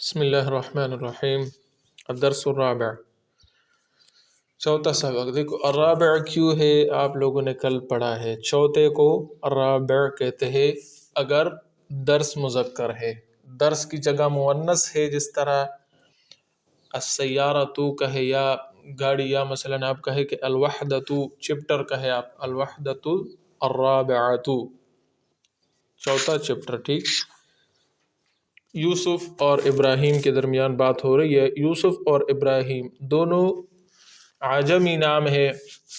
بسم اللہ الرحمن الرحیم الدرس الرابع، چوتھا سبق۔ دیکھو الرابع کیوں ہے، آپ لوگوں نے کل پڑھا ہے، چوتھے کو الرابع کہتے ہیں اگر درس مذکر ہے، درس کی جگہ مؤنث ہے، جس طرح السیارۃ کہے یا گاڑی، یا مثلا آپ کہے کہ الوحدۃ چپٹر کہے آپ الوحدۃ الرابعۃ، چوتھا چپٹر، ٹھیک۔ یوسف اور ابراہیم کے درمیان بات ہو رہی ہے۔ یوسف اور ابراہیم دونوں عجمی نام ہے،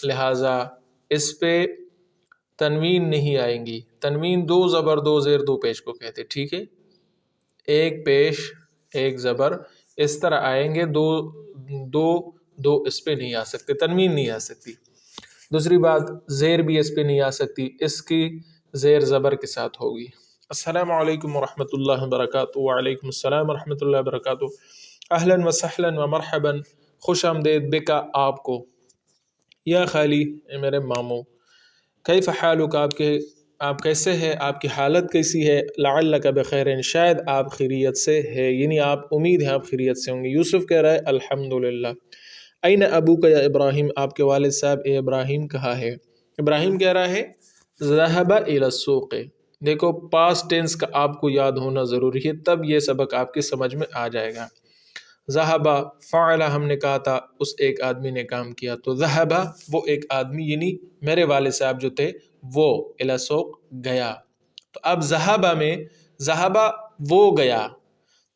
لہٰذا اس پہ تنوین نہیں آئیں گی۔ تنوین دو زبر دو زیر دو پیش کو کہتے، ٹھیک ہے، ایک پیش ایک زبر اس طرح آئیں گے، دو دو دو اس پہ نہیں آ سکتے، تنوین نہیں آ سکتی۔ دوسری بات، زیر بھی اس پہ نہیں آ سکتی، اس کی زیر زبر کے ساتھ ہوگی۔ السلام علیکم ورحمۃ اللہ وبرکاتہ۔ وعلیکم السلام ورحمۃ اللہ وبرکاتہ۔ اہلا و سہلا و مرحبا، خوش آمدید بکا آپ کو، یا خالی اے میرے ماموں، کیف حالک، آپ کیسے ہیں، آپ کی حالت کیسی ہے، لعلک بخیر، شاید آپ خیریت سے ہے، یعنی آپ امید ہے آپ خیریت سے ہوں گے۔ یوسف کہہ رہا ہے الحمدللہ۔ این ابوک یا ابراہیم، آپ کے والد صاحب اے ابراہیم کہاں ہے۔ ابراہیم کہہ رہا ہے ذهب الى السوق۔ دیکھو پاسٹ ٹینس کا آپ کو یاد ہونا ضروری ہے، تب یہ سبق آپ کے سمجھ میں آ جائے گا۔ ذهب فعل، ہم نے کہا تھا اس ایک آدمی نے کام کیا، تو ذهب وہ ایک آدمی یعنی میرے والد صاحب جو تھے وہ الى السوق گیا۔ تو اب ذهب میں ذهب وہ گیا،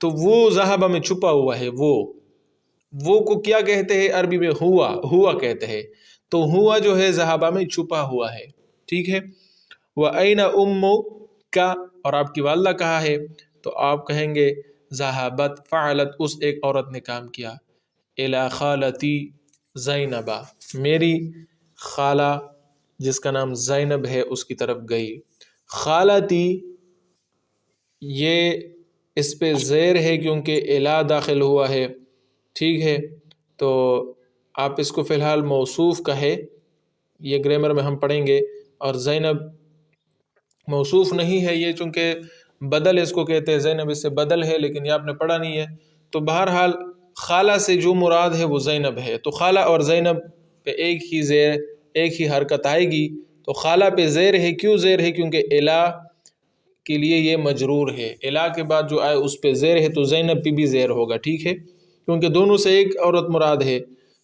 تو وہ ذهب میں چھپا ہوا ہے، وہ کو کیا کہتے ہیں عربی میں، ہوا کہتے ہیں، تو ہوا جو ہے ذهب میں چھپا ہوا ہے، ٹھیک ہے۔ وَأَيْنَ أُمُّكَ، اور آپ کی والدہ کہاں ہے، تو آپ کہیں گے ذهبت فعلت، اس ایک عورت نے کام کیا، إِلَى خَالَتِي زینب، میری خالہ جس کا نام زینب ہے اس کی طرف گئی۔ خالتی یہ اس پہ زیر ہے کیونکہ الا داخل ہوا ہے، ٹھیک ہے، تو آپ اس کو فی الحال موصوف کہے، یہ گرامر میں ہم پڑھیں گے۔ اور زینب موصوف نہیں ہے یہ، چونکہ بدل اس کو کہتے ہیں، زینب اس سے بدل ہے، لیکن یہ آپ نے پڑھا نہیں ہے، تو بہرحال خالہ سے جو مراد ہے وہ زینب ہے، تو خالہ اور زینب پہ ایک ہی زیر ایک ہی حرکت آئے گی، تو خالہ پہ زیر ہے، کیوں زیر ہے، کیونکہ الا کے لیے یہ مجرور ہے، الا کے بعد جو آئے اس پہ زیر ہے، تو زینب پہ بھی زیر ہوگا، ٹھیک ہے، کیونکہ دونوں سے ایک عورت مراد ہے،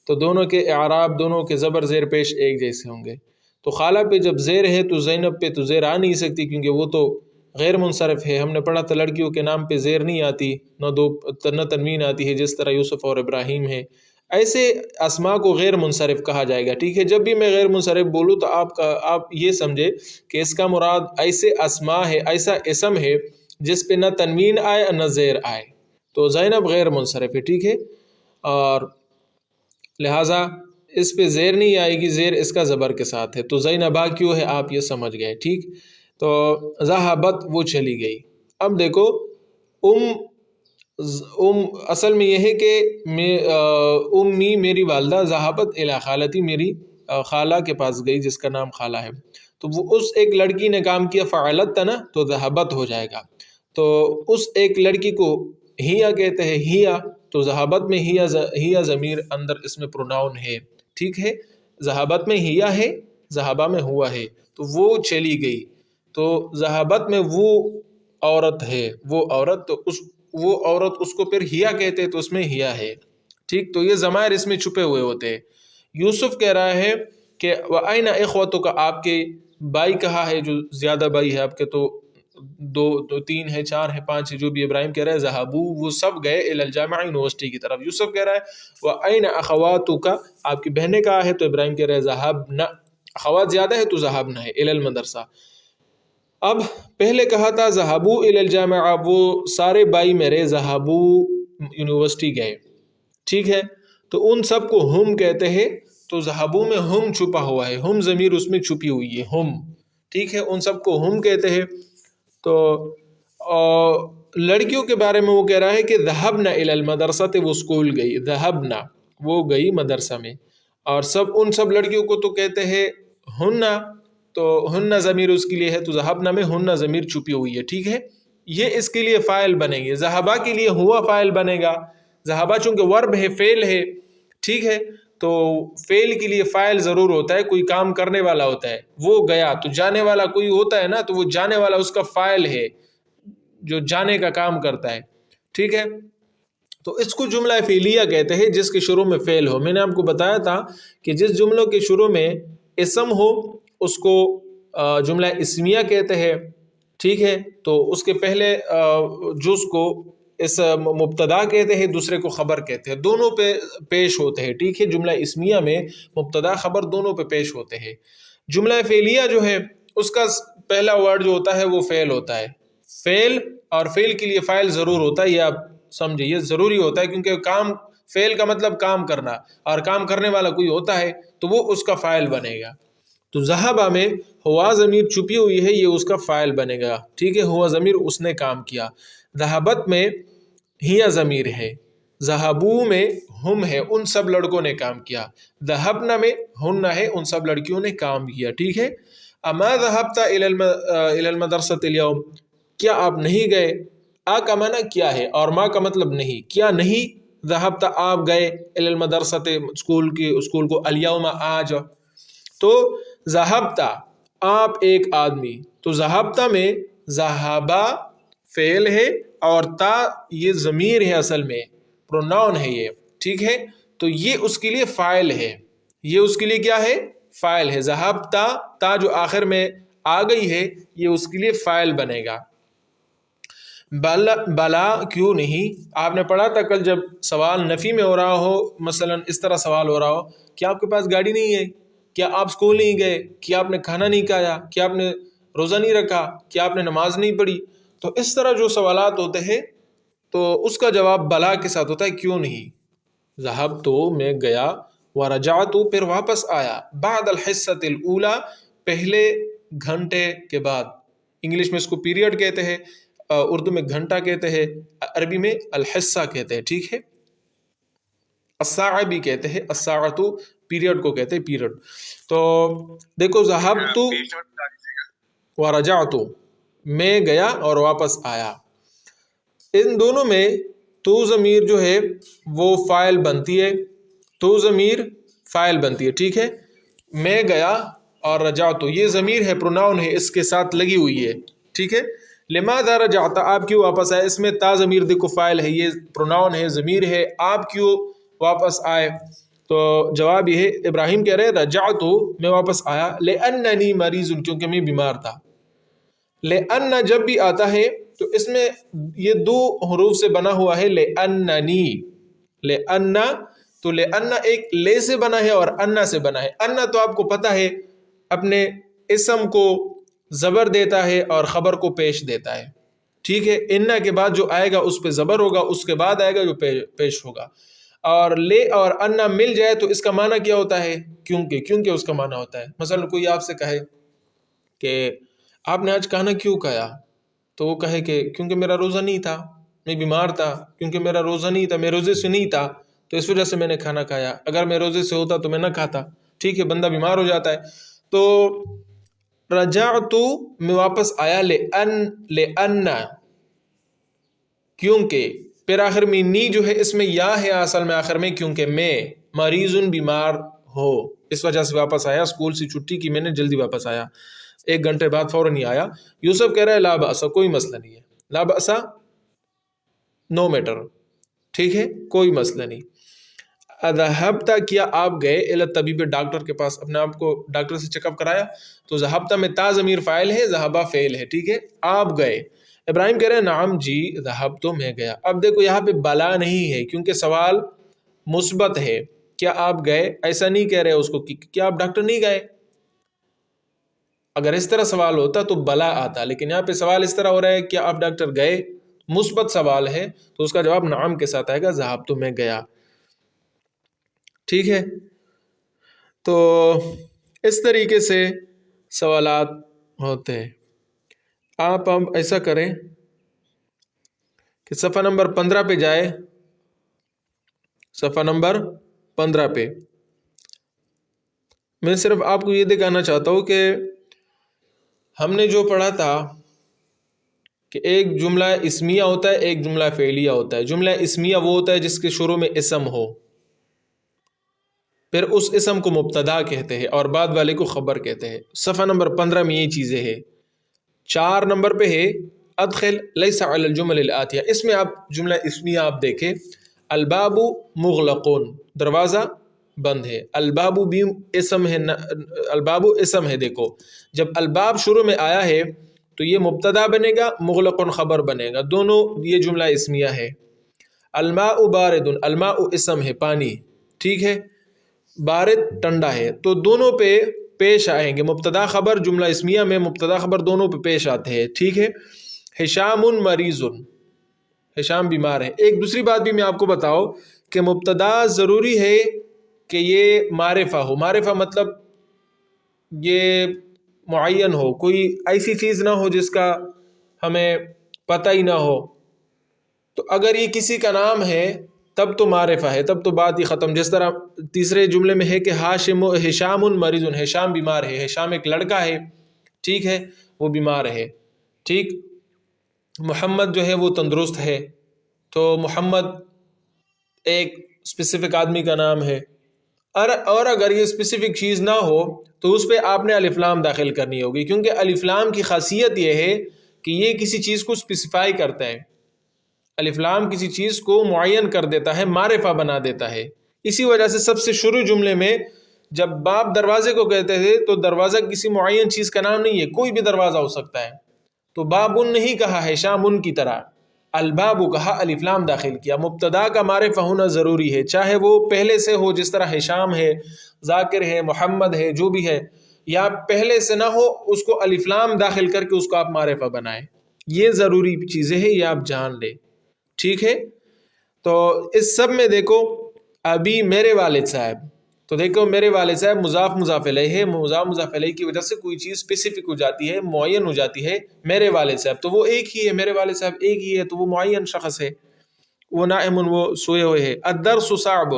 تو دونوں کے اعراب، دونوں کے زبر زیر پیش ایک جیسے ہوں گے۔ تو خالہ پہ جب زیر ہے تو زینب پہ تو زیر آ نہیں سکتی، کیونکہ وہ تو غیر منصرف ہے۔ ہم نے پڑھا تھا لڑکیوں کے نام پہ زیر نہیں آتی، نہ تنوین آتی ہے، جس طرح یوسف اور ابراہیم ہے، ایسے اسماء کو غیر منصرف کہا جائے گا، ٹھیک ہے۔ جب بھی میں غیر منصرف بولوں تو آپ یہ سمجھے کہ اس کا مراد ایسے اسماء ہے، ایسا اسم ہے جس پہ نہ تنوین آئے نہ زیر آئے، تو زینب غیر منصرف ہے، ٹھیک ہے، اور لہٰذا اس پہ زیر نہیں آئے گی، زیر اس کا زبر کے ساتھ ہے، تو زینبا کیوں ہے آپ یہ سمجھ گئے، ٹھیک۔ تو ذہبت وہ چلی گئی۔ اب دیکھو اصل میں یہ ہے کہ امی میری والدہ، ذہبت الی خالتی میری خالہ کے پاس گئی جس کا نام خالہ ہے، تو وہ اس ایک لڑکی نے کام کیا، فعلت تھا نا، تو ذہبت ہو جائے گا، تو اس ایک لڑکی کو ہیا کہتے ہیں، ہیا، تو ذہبت میں ہیا ضمیر اندر اس میں پروناؤن ہے، ٹھیک ہے، ذہبت میں ہیا ہے، ذہبہ میں ہوا ہے، تو وہ چلی گئی، تو ذہبت میں وہ عورت ہے، وہ عورت، تو وہ عورت اس کو پھر ہیا کہتے، تو اس میں ہیا ہے، ٹھیک، تو یہ ضمائر اس میں چھپے ہوئے ہوتے ہیں۔ یوسف کہہ رہا ہے کہ وَأَيْنَ إِخْوَتُكَ، آپ کے بھائی کہاں ہے، جو زیادہ بھائی ہے آپ کے، تو دو تین ہے، چار ہے، پانچ ہے، جو بھی ابراہیم کہہ رہا ہے ذہبوا، وہ سب گئے الی الجامع، یونیورسٹی کی طرف۔ یوسف کہہ رہا ہے وَأَيْنَ أَخَوَاتُكَ، آپ کی بہنیں کہاں ہے، تو ابراہیم کہہ رہا ہے ذهبنا، اخوات زیادہ ہے تو ذهبنا ہے، الی المدرسہ۔ اب پہلے کہا تھا ذهبوا الی الجامع، وہ سارے بھائی میرے ذهبوا یونیورسٹی گئے، ٹھیک ہے، تو ان سب کو ہم کہتے ہیں، تو ذهبوا میں ہم چھپا ہوا ہے، ہم ضمیر اس میں چھپی ہوئی ہے، ہم، ٹھیک ہے، ان سب کو ہم کہتے ہیں۔ تو لڑکیوں کے بارے میں وہ کہہ رہا ہے کہ ذهبنا الی المدرسہ، وہ اسکول گئی، ذهبنا وہ گئی مدرسہ میں، اور ان سب لڑکیوں کو تو کہتے ہیں ہننا، تو ہننا ضمیر اس کے لیے ہے، تو ذهبنا میں ہننا ضمیر چھپی ہوئی ہے، ٹھیک ہے۔ یہ اس کے لیے فاعل بنے گے. ذہبا کے لیے ہوا فاعل بنے گا. ذہبا چونکہ ورب ہے، فعل ہے، ٹھیک ہے، تو فعل کے لیے فاعل ضرور ہوتا ہے، کوئی کام کرنے والا ہوتا ہے. وہ گیا تو جانے والا کوئی ہوتا ہے نا، تو وہ جانے والا اس کا فاعل ہے جو جانے کا کام کرتا ہے، ٹھیک ہے. تو اس کو جملہ فعلیہ کہتے ہیں جس کے شروع میں فعل ہو. میں نے آپ کو بتایا تھا کہ جس جملوں کے شروع میں اسم ہو اس کو جملہ اسمیہ کہتے ہیں، ٹھیک ہے. تو اس کے پہلے جز کو اس مبتدا کہتے ہیں، دوسرے کو خبر کہتے ہیں، دونوں پہ پیش ہوتے ہیں، ٹھیک ہے. جملہ اسمیہ میں مبتدا خبر دونوں پہ پیش ہوتے ہیں. جملہ فعلیہ جو ہے اس کا پہلا ورڈ جو ہوتا ہے وہ فعل ہوتا ہے. فعل اور فعل کے لیے فاعل ضرور ہوتا ہے، یہ آپ سمجھے، یہ ضروری ہوتا ہے کیونکہ کام، فعل کا مطلب کام کرنا، اور کام کرنے والا کوئی ہوتا ہے تو وہ اس کا فاعل بنے گا. تو ذہبا میں ہوا ضمیر چھپی ہوئی ہے، یہ اس کا فاعل بنے گا، ٹھیک ہے. ہوا ضمیر اس نے کام کیا. ذہبت میں ہیا ضمیر ہے. ذہبو میں ہم ہے، ان سب لڑکوں نے کام کیا. ذہبنا میں ہن ہے، ان سب لڑکیوں نے کام کیا، ٹھیک ہے. اما ذہبت الی المدرسۃ اليوم، کیا آپ نہیں گئے؟ آ کا معنی کیا ہے اور ما کا مطلب نہیں. کیا نہیں ذہبت آپ گئے الی المدرسۃ اسکول کو، الیوم آج. تو ذہبتا آپ ایک آدمی، تو ذہبتا میں ذہبا فعل ہے اور تا یہ ضمیر ہے، اصل میں پروناؤن ہے یہ، ٹھیک ہے. تو یہ اس کے لیے فاعل ہے، یہ اس کے لیے کیا ہے؟ فاعل ہے. ذہبتا تا جو آخر میں آ گئی ہے یہ اس کے لیے فاعل بنے گا. بلا کیوں نہیں، آپ نے پڑھا تھا کل جب سوال نفی میں ہو رہا ہو، مثلا اس طرح سوال ہو رہا ہو، کیا آپ کے پاس گاڑی نہیں ہے؟ کیا آپ اسکول نہیں گئے؟ کیا آپ نے کھانا نہیں کھایا؟ کیا آپ نے روزہ نہیں رکھا؟ کیا آپ نے نماز نہیں پڑھی؟ تو اس طرح جو سوالات ہوتے ہیں تو اس کا جواب بلا کے ساتھ ہوتا ہے، کیوں نہیں. ذہب تو میں گیا، ورجعت پھر واپس آیا، بعد الحصۃ الاولی پہلے گھنٹے کے بعد. انگلش میں اس کو پیریڈ کہتے ہیں، اردو میں گھنٹہ کہتے ہیں، عربی میں الحصہ کہتے ہیں، ٹھیک ہے. الساعہ بھی کہتے ہیں، الساعۃ پیریڈ کو کہتے ہیں، پیریڈ. تو دیکھو ذہبت ورجعت، میں گیا اور واپس آیا، ان دونوں میں تو ضمیر جو ہے وہ فاعل بنتی ہے، تو ضمیر فاعل بنتی ہے، ٹھیک ہے. میں گیا اور رجعت یہ ضمیر ہے، پروناؤن ہے، اس کے ساتھ لگی ہوئی ہے، ٹھیک ہے. لماذا رجعت، آپ کیوں واپس آئے؟ اس میں تا ضمیر دیکھو فاعل ہے، یہ پروناؤن ہے، ضمیر ہے، آپ کیوں واپس آئے؟ تو جواب یہ ہے، ابراہیم کہہ رہے رجعت میں واپس آیا، لأننی مریض، کیونکہ میں بیمار تھا. لأن جب بھی آتا ہے تو اس میں یہ دو حروف سے بنا ہوا ہے، لأننی، لأن، تو لأن ایک لے سے بنا ہے اور انا سے بنا ہے. انا تو آپ کو پتہ ہے اپنے اسم کو زبر دیتا ہے اور خبر کو پیش دیتا ہے، ٹھیک ہے. انا کے بعد جو آئے گا اس پہ زبر ہوگا، اس کے بعد آئے گا جو پیش ہوگا. اور لے اور انا مل جائے تو اس کا معنی کیا ہوتا ہے؟ کیونکہ اس کا معنی ہوتا ہے. مثلا کوئی آپ سے کہے کہ آپ نے آج کھانا کیوں کھایا، تو وہ کہے کہ کیونکہ میرا روزہ نہیں تھا، میں بیمار تھا، کیونکہ میرا روزہ نہیں تھا، میں روزے سے نہیں تھا تو اس وجہ سے میں نے کھانا کھایا، اگر میں روزے سے ہوتا تو میں نہ کھاتا، ٹھیک ہے. بندہ بیمار ہو جاتا ہے. تو رجعت میں واپس آیا، لأن کیونکہ، پھر آخر میں نی جو ہے اس میں یا ہے اصل میں آخر میں، کیونکہ میں مریض بیمار ہو اس وجہ سے واپس آیا، اسکول سے چھٹی کی میں نے، جلدی واپس آیا، 1 گھنٹے بعد فوراً ہی آیا. یوسف کہہ رہا ہے لا بأس، کوئی مسئلہ نہیں ہے، لا بأس نو میٹر، ٹھیک ہے، کوئی مسئلہ نہیں. اذهبت کیا آپ گئے، الی الطبیب ڈاکٹر کے پاس، اپنے آپ کو ڈاکٹر سے چیک اپ کرایا. تو ذهبت میں تا ضمیر فاعل ہے، ذهب فعل ہے، ٹھیک ہے، آپ گئے. ابراہیم کہہ رہے ہیں نعم جی ذهبت میں گیا. اب دیکھو یہاں پہ بلا نہیں ہے کیونکہ سوال مثبت ہے، کیا آپ گئے، ایسا نہیں کہہ رہے اس کو کہ کیا آپ ڈاکٹر نہیں گئے. اگر اس طرح سوال ہوتا تو بلا آتا، لیکن یہاں پہ سوال اس طرح ہو رہا ہے کہ آپ ڈاکٹر گئے، مثبت سوال ہے تو اس کا جواب نعم کے ساتھ آئے گا، ذهبت میں گیا، ٹھیک ہے. تو اس طریقے سے سوالات ہوتے ہیں. آپ اب ایسا کریں کہ صفحہ نمبر 15 پہ جائے، صفحہ نمبر 15 پہ میں صرف آپ کو یہ دکھانا چاہتا ہوں کہ ہم نے جو پڑھا تھا کہ ایک جملہ اسمیہ ہوتا ہے، ایک جملہ فعلیہ ہوتا ہے۔ جملہ اسمیہ وہ ہوتا ہے جس کے شروع میں اسم ہو، پھر اس اسم کو مبتدا کہتے ہیں اور بعد والے کو خبر کہتے ہیں۔ صفحہ نمبر 15 میں یہ چیزیں ہیں۔ 4 نمبر پہ ہے ادخل لیس علی الجمل الآتیہ، اس میں آپ جملہ اسمیہ آپ دیکھیں، الباب مغلقون، دروازہ بند ہے۔ الباب بھی اسم ہے، الباب اسم ہے۔ دیکھو جب الباب شروع میں آیا ہے تو یہ مبتدا بنے گا، مغلقون خبر بنے گا، دونوں یہ جملہ اسمیہ ہے۔ الماء بارد، الماء اسم ہے پانی، ٹھیک ہے، بارد ٹھنڈا ہے، تو دونوں پہ پیش آئیں گے، مبتدا خبر جملہ اسمیہ میں مبتدا خبر دونوں پہ پیش آتے ہیں، ٹھیک ہے۔ ہشام مریض، ہشام بیمار ہے۔ ایک دوسری بات بھی میں آپ کو بتاؤ کہ مبتدا ضروری ہے کہ یہ معرفہ ہو، معرفہ مطلب یہ معین ہو، کوئی ایسی چیز نہ ہو جس کا ہمیں پتہ ہی نہ ہو۔ تو اگر یہ کسی کا نام ہے تب تو معرفہ ہے، تب تو بات ہی ختم۔ جس طرح تیسرے جملے میں ہے کہ ہشام مریض، ہشام بیمار ہے، ہشام ایک لڑکا ہے، ٹھیک ہے، وہ بیمار ہے، ٹھیک۔ محمد جو ہے وہ تندرست ہے، تو محمد ایک اسپیسیفک آدمی کا نام ہے۔ اور اگر یہ اسپیسیفک چیز نہ ہو تو اس پہ آپ نے الف لام داخل کرنی ہوگی، کیونکہ الف لام کی خاصیت یہ ہے کہ یہ کسی چیز کو اسپیسیفائی کرتا ہے۔ الف لام کسی چیز کو معین کر دیتا ہے، معرفہ بنا دیتا ہے۔ اسی وجہ سے سب سے شروع جملے میں جب باب دروازے کو کہتے تھے تو دروازہ کسی معین چیز کا نام نہیں ہے، کوئی بھی دروازہ ہو سکتا ہے، تو بابن نہیں کہا ہے شامن کی طرح، الباب کہا، الف لام داخل کیا۔ مبتدا کا معرفہ ہونا ضروری ہے، چاہے وہ پہلے سے ہو، جس طرح ہشام ہے، ذاکر ہے، محمد ہے، جو بھی ہے، یا پہلے سے نہ ہو، اس کو الف لام داخل کر کے اس کو آپ معرفہ بنائیں۔ یہ ضروری چیزیں ہیں، یہ آپ جان لیں، ٹھیک ہے۔ تو اس سب میں دیکھو ابھی میرے والد صاحب، تو دیکھو میرے والد صاحب مضاف مضاف الیہ ہے، مضاف مضاف الیہ کی وجہ سے کوئی چیز اسپیسیفک ہو جاتی ہے، معین ہو جاتی ہے۔ میرے والد صاحب تو وہ ایک ہی ہے، میرے والد صاحب ایک ہی ہے، تو وہ معین شخص ہے، وہ نائم، وہ سوئے ہوئے ہے۔ الدرس صعب،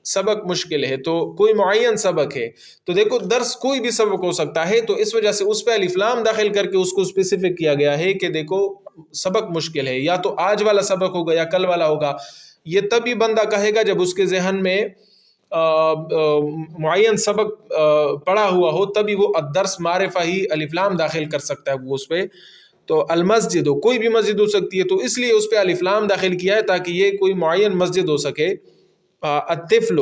سبق مشکل ہے، تو کوئی معین سبق ہے، تو دیکھو درس کوئی بھی سبق ہو سکتا ہے، تو اس وجہ سے اس پہ الف لام داخل کر کے اس کو اسپیسیفک کیا گیا ہے کہ دیکھو سبق مشکل ہے، یا تو آج والا سبق ہوگا یا کل والا ہوگا۔ یہ تبھی بندہ کہے گا جب اس کے ذہن میں معین سبق پڑا ہوا ہو، تبھی وہ الدرس معرفہ ہی الف لام داخل کر سکتا ہے وہ اس پہ۔ تو المسجد ہو، کوئی بھی مسجد ہو سکتی ہے، تو اس لیے اس پہ الف لام داخل کیا ہے تاکہ یہ کوئی معین مسجد ہو سکے۔ الطفل،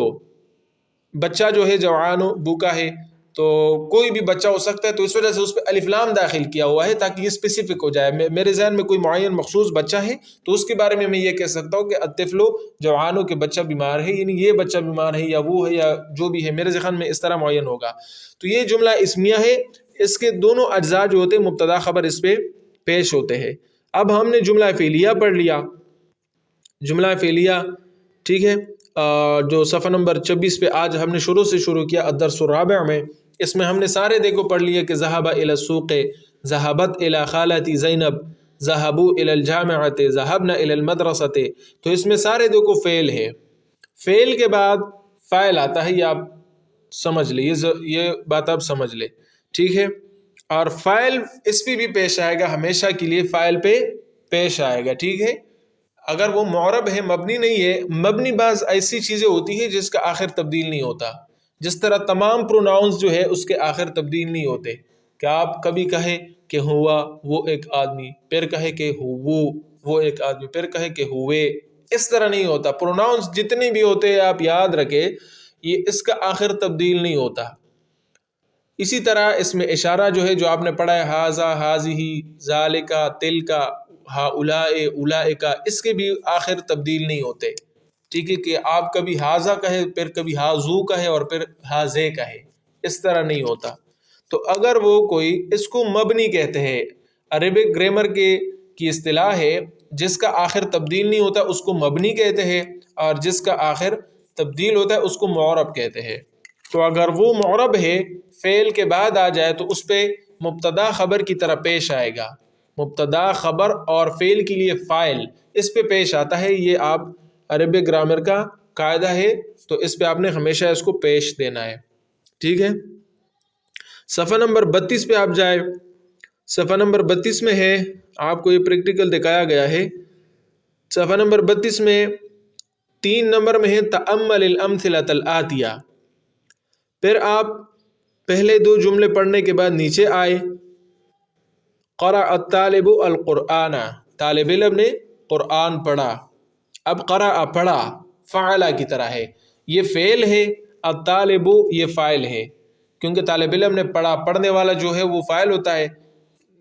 بچہ جو ہے، جوان بوکا ہے، تو کوئی بھی بچہ ہو سکتا ہے، تو اس وجہ سے اس پہ الف لام داخل کیا ہوا ہے تاکہ یہ اسپیسیفک ہو جائے۔ میرے ذہن میں کوئی معین مخصوص بچہ ہے تو اس کے بارے میں یہ کہہ سکتا ہوں کہ الطفل جوانوں کہ بچہ بیمار ہے، یعنی یہ بچہ بیمار ہے یا وہ ہے یا جو بھی ہے، میرے ذہن میں اس طرح معین ہوگا۔ تو یہ جملہ اسمیہ ہے، اس کے دونوں اجزاء جو ہوتے ہیں مبتدا خبر اس پہ پیش ہوتے ہیں۔ اب ہم نے جملہ فعلیہ پڑھ لیا، جملہ فعلیہ، ٹھیک ہے، جو صفحہ نمبر 26 پہ آج ہم نے شروع سے شروع کیا الدرس الرابع میں، اس میں ہم نے سارے دیکھو پڑھ لیے کہ ذهب الى السوق، ذهبت الى خالتی زینب، ذهبوا الى الجامعۃ، ذهبنا الى المدرسۃ، تو اس میں سارے دیکھو فعل ہے۔ فعل کے بعد فاعل آتا ہے، یہ آپ سمجھ لیں، یہ بات آپ سمجھ لیں، ٹھیک ہے۔ اور فاعل اس پہ بھی پیش آئے گا، ہمیشہ کے لیے فاعل پہ پیش آئے گا، ٹھیک ہے۔ اگر وہ معرب ہے، مبنی نہیں ہے، مبنی بعض ایسی چیزیں ہوتی ہیں جس کا آخر تبدیل نہیں ہوتا، جس طرح تمام پروناؤنس جو ہے اس کے آخر تبدیل نہیں ہوتے، کہ آپ کبھی کہیں کہ ہوا وہ ایک آدمی، پھر کہے کہ وہ ایک آدمی، پھر کہے کہ ہوئے، اس طرح نہیں ہوتا۔ پروناؤنس جتنے بھی ہوتے ہیں آپ یاد رکھیں، یہ اس کا آخر تبدیل نہیں ہوتا۔ اسی طرح اس میں اشارہ جو ہے، جو آپ نے پڑھا ہے، ہاذا، ہاذہ، ذالکا، تلکا، ہؤلاء، اولئک، اس کے بھی آخر تبدیل نہیں ہوتے، ٹھیک ہے، کہ آپ کبھی ہاذا کہے، پھر کبھی ہاذو کہے اور پھر ہاذے کہے، اس طرح نہیں ہوتا۔ تو اگر وہ کوئی اس کو مبنی کہتے ہیں، عربک گرامر کی اصطلاح ہے، جس کا آخر تبدیل نہیں ہوتا اس کو مبنی کہتے ہیں، اور جس کا آخر تبدیل ہوتا ہے اس کو معرب کہتے ہیں۔ تو اگر وہ معرب ہے، فعل کے بعد آ جائے تو اس پہ مبتدا خبر کی طرح پیش آئے گا، مبتدا خبر اور فعل کے لیے فاعل اس پہ پیش آتا ہے، یہ آپ عربک گرامر کا قاعدہ ہے، تو اس پہ آپ نے ہمیشہ اس کو پیش دینا ہے، ٹھیک ہے۔ صفحہ نمبر 32 پہ آپ جائے، صفحہ نمبر 32 میں ہے، آپ کو یہ پریکٹیکل دکھایا گیا ہے۔ صفحہ نمبر 32 میں 3 نمبر میں ہے تأمل الامثلۃ الآتیہ۔ پھر آپ پہلے 2 جملے پڑھنے کے بعد نیچے آئے، قرأ الطالب القرآن، طالب علم نے قرآن پڑھا۔ اب قرأ پڑھا فعل کی طرح ہے، یہ فعل ہے، الطالب یہ فاعل ہے، کیونکہ طالب علم نے پڑھا، پڑھنے والا جو ہے وہ فاعل ہوتا ہے،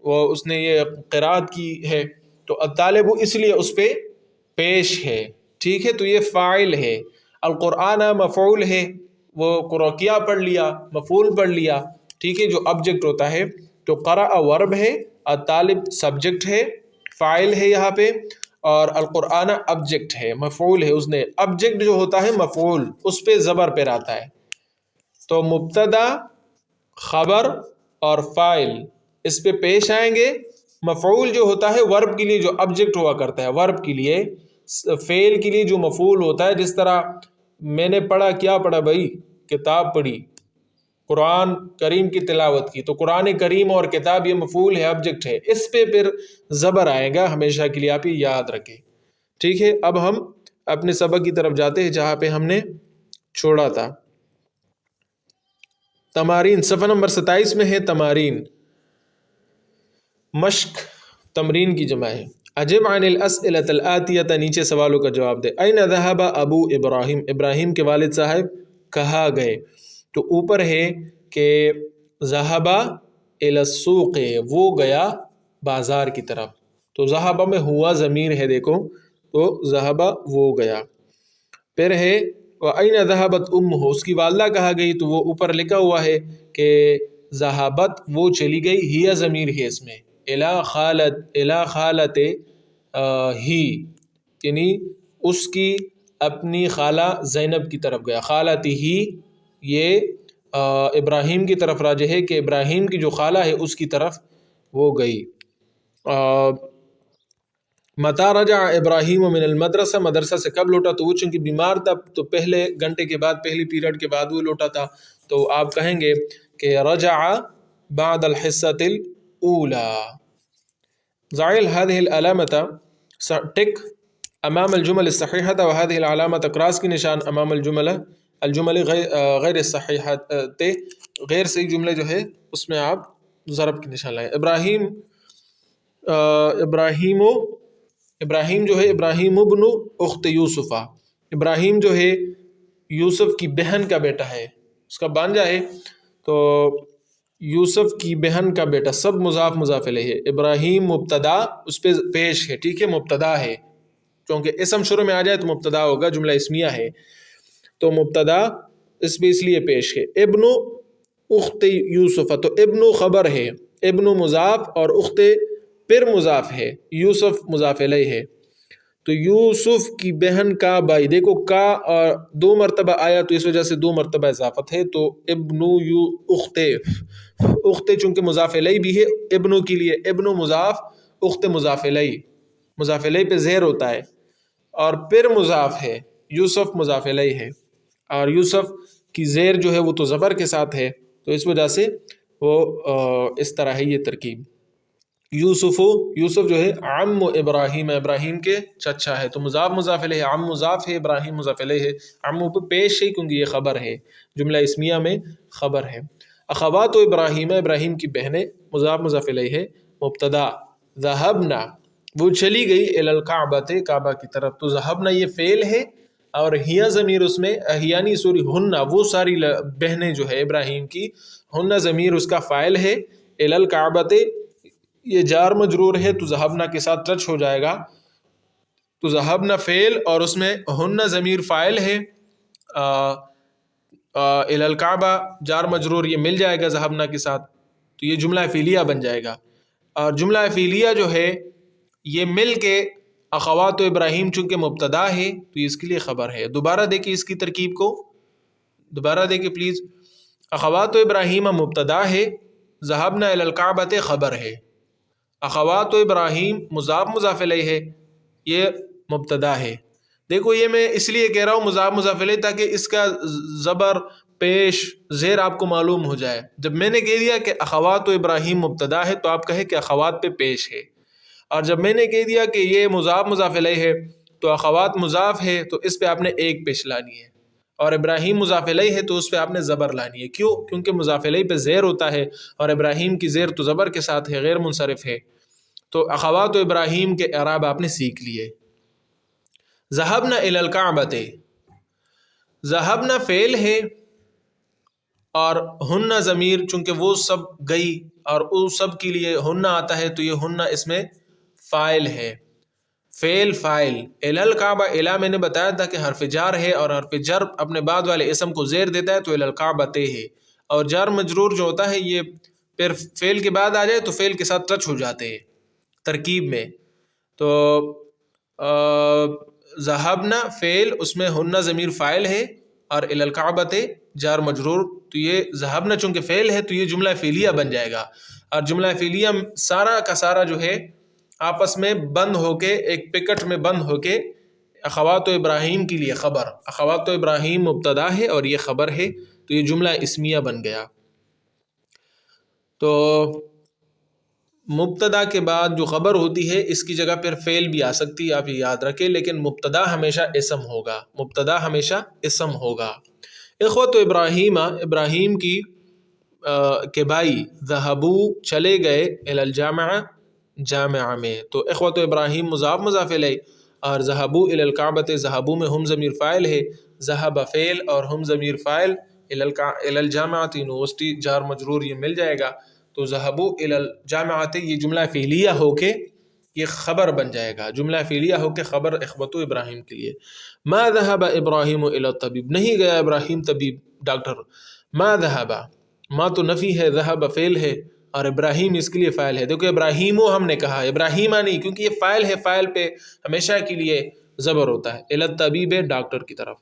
وہ اس نے یہ قرات کی ہے، تو الطالب اس لیے اس پہ پیش ہے، ٹھیک ہے، تو یہ فاعل ہے۔ القرآن مفعول ہے، وہ کیا پڑھ لیا، مفعول پڑھ لیا، ٹھیک ہے، جو آبجیکٹ ہوتا ہے۔ تو قرأ ورب ہے، الطالب سبجیکٹ ہے، فاعل ہے یہاں پہ، اور القرآن آبجیکٹ ہے، مفعول ہے، اس نے آبجیکٹ جو ہوتا ہے مفعول اس پہ زبر پہ آتا ہے۔ تو مبتدا، خبر اور فاعل اس پہ پیش آئیں گے۔ مفعول جو ہوتا ہے ورب کے لیے جو آبجیکٹ ہوا کرتا ہے، ورب کے لیے، فعل کے لیے جو مفعول ہوتا ہے، جس طرح میں نے پڑھا، کیا پڑھا بھائی؟ کتاب پڑھی، قرآن کریم کی تلاوت کی، تو قرآن کریم اور کتاب یہ مفعول ہے، آبجیکٹ ہے، اس پہ پھر زبر آئے گا ہمیشہ کے لیے، آپ یہ یاد رکھیں، ٹھیک ہے۔ اب ہم اپنے سبق کی طرف جاتے ہیں جہاں پہ ہم نے چھوڑا تھا۔ تمارین، صفحہ نمبر 27 میں ہے تمارین، مشق، تمرین کی جمع ہے۔ اجب عن الاسئلۃ الآتیۃ، نیچے سوالوں کا جواب دے۔ این ذهب ابو ابراہیم، ابراہیم کے والد صاحب کہاں گئے؟ تو اوپر ہے کہ ذهب الی السوق، وہ گیا بازار کی طرف، تو ذهب میں ہوا ضمیر ہے، دیکھو، تو ذهب وہ گیا۔ پھر ہے وَأَيْنَ ذَهَبَتْ أُمُّهُ، اس کی والدہ کہاں گئی؟ تو وہ اوپر لکھا ہوا ہے کہ ذہبت وہ چلی گئی، ہی ضمیر ہے اس میں، الی خالت ہی، یعنی اس کی اپنی خالہ زینب کی طرف گیا، خالت ہی، یہ ابراہیم کی طرف راجع ہے کہ ابراہیم کی جو خالہ ہے اس کی طرف وہ گئی۔ متی رجع ابراہیم من المدرسہ، مدرسہ سے کب لوٹا؟ تو وہ چونکہ بیمار تھا، تو پہلے گھنٹے کے بعد، پہلی پیریڈ کے بعد وہ لوٹا تھا، تو آپ کہیں گے کہ رجع بعد الحصۃ الاولی۔ زائل هذه العلامة ٹک امام الجمل الصحیحة وهذه العلامة کراس کی نشان امام الجمل غیر الصحیحة، غیر صحیح جملے جو ہے اس میں آپ ضرب کی نشان لائیں۔ ابراہیم جو ہے ابراہیم ابن اخت یوسفہ، ابراہیم جو ہے یوسف کی بہن کا بیٹا ہے، اس کا بانجا ہے، تو یوسف کی بہن کا بیٹا، سب مضاف مضاف الیہ ہے۔ ابراہیم مبتدا اس پہ پیش ہے، ٹھیک ہے، مبتدا ہے، کیونکہ اسم شروع میں آ جائے تو مبتدا ہوگا، جملہ اسمیہ ہے، تو مبتدا اس پہ اس لیے پیش ہے۔ ابن اخت یوسف، تو ابن خبر ہے، ابن مضاف اور اخت پھر مضاف ہے، یوسف مضاف الیہ ہے، تو یوسف کی بہن کا بھائی، دیکھو کا اور 2 مرتبہ آیا تو اس وجہ سے 2 مرتبہ اضافت ہے، تو ابن اخت، اخت چونکہ مضاف الیہ بھی ہے ابن کے لیے، ابن مضاف، اخت مضاف الیہ، مضاف الیہ پہ زیر ہوتا ہے، اور پھر مضاف ہے، یوسف مضاف الیہ ہے، اور یوسف کی زیر جو ہے وہ تو زبر کے ساتھ ہے، تو اس وجہ سے وہ اس طرح ہے یہ ترکیب۔ یوسف جو ہے عم ابراہیم، ابراہیم کے چچا ہے، تو مضاف مضاف الیہ، عم مضاف ہے، ابراہیم مضاف الیہ ہے، عم پہ پیش ہے کیونکہ یہ خبر ہے، جملہ اسمیہ میں خبر ہے۔ اخوات ابراہیم، ابراہیم کی بہنیں، مضاف مضاف الیہ ہے، مبتدا، ذهبنا وہ چلی گئی، الی الکعبۃ کعبہ کی طرف، تو ذهبنا یہ فعل ہے، اور ہیا ضمیر اس میں، ہیانی سوری ہن، وہ ساری بہنیں جو ہے ابراہیم کی، ہن ضمیر اس کا فاعل ہے، الی الکعبۃ یہ جار مجرور ہے، تو ذهبنا کے ساتھ ٹچ ہو جائے گا، تو ذهبنا فعل اور اس میں ہن ضمیر فاعل ہے، الی الکعبہ جار مجرور یہ مل جائے گا ذهبنا کے ساتھ، تو یہ جملہ فعلیہ بن جائے گا، اور جملہ فعلیہ جو ہے یہ مل کے اخوات ابراہیم چونکہ مبتدا ہے تو یہ اس کے لیے خبر ہے۔ دوبارہ دیکھیں اس کی ترکیب کو، دوبارہ دیکھیں پلیز، اخوات ابراہیم مبتدا ہے، ذهبنا الی الکعبۃ خبر ہے، اخوات ابراہیم مضاف مضاف الیہ ہے، یہ مبتدا ہے۔ دیکھو یہ میں اس لیے کہہ رہا ہوں مضاف مضاف الیہ تاکہ اس کا زبر پیش زیر آپ کو معلوم ہو جائے. جب میں نے کہہ دیا کہ اخوات و ابراہیم مبتدا ہے تو آپ کہیں کہ اخوات پہ پیش ہے، اور جب میں نے کہہ دیا کہ یہ مضاف مضاف الیہ ہے تو اخوات مضاف ہے تو اس پہ آپ نے ایک پیش لانی ہے، اور ابراہیم مضاف الیہ ہے تو اس پہ آپ نے زبر لانی ہے. کیوں؟ کیونکہ مضاف الیہ پہ زیر ہوتا ہے اور ابراہیم کی زیر تو زبر کے ساتھ ہے، غیر منصرف ہے. تو اخوات و ابراہیم کے اعراب آپ نے سیکھ لیے. ذهبنا الی الکعبۃ، ذهبنا فعل ہے اور ہن ضمیر، چونکہ وہ سب گئی اور اس سب کے لیے ہن آتا ہے تو یہ ہن اس میں فاعل ہے، فعل فاعل. الی الکعبہ، الی میں نے بتایا تھا کہ حرف جار ہے اور حرف جر اپنے بعد والے اسم کو زیر دیتا ہے تو الی الکعبۃ ہے، اور جار مجرور جو ہوتا ہے یہ پھر فعل کے بعد آ جائے تو فعل کے ساتھ ٹچ ہو جاتے ہیں ترکیب میں. تو ذهبنا فعل، اس میں ہن ضمیر فاعل ہے اور الی الکعبۃ جار مجرور، تو یہ ذهبنا چونکہ فعل ہے تو یہ جملہ فعلیہ بن جائے گا. اور جملہ فعلیہ سارا کا سارا جو ہے آپس میں بند ہو کے ایک پکٹ میں بند ہو کے اخوات و ابراہیم کے لیے خبر، اخوات و ابراہیم مبتدا ہے اور یہ خبر ہے تو یہ جملہ اسمیہ بن گیا. تو مبتدا کے بعد جو خبر ہوتی ہے اس کی جگہ پھر فعل بھی آ سکتی ہے، آپ یہ یاد رکھیں، لیکن مبتدا ہمیشہ اسم ہوگا، مبتدا ہمیشہ اسم ہوگا. اخوت ابراہیم، ابراہیم کی کہ بھائی ذہبو چلے گئے الی الجامعہ جامعہ میں، تو اخوت ابراہیم مضاف مضاف الیہ اور ذہبو الی الکعبۃ، ذہبو میں ہم ضمیر فاعل ہے، ذہب فعل اور ہم ضمیر فاعل، الی الجامعۃ یونیورسٹی جار مجرور یہ مل جائے گا. تو ذہبو الی الجامعۃ یہ جملہ فعلیہ ہو کے یہ خبر بن جائے گا، جملہ فعلیہ ہو کے خبر اخوت ابراہیم کے لیے. ما ذهب ابراہیم الی الطبیب، نہیں گیا ابراہیم طبیب ڈاکٹر. ما ذهب، ما تو نفی ہے، ذهب فعل ہے اور ابراہیم اس کے لیے فاعل ہے. دیکھو ابراہیمو ہم نے کہا، ابراہیمہ نہیں، کیونکہ یہ فاعل ہے، فاعل پہ ہمیشہ کے لیے زبر ہوتا ہے. الی الطبیب ڈاکٹر کی طرف،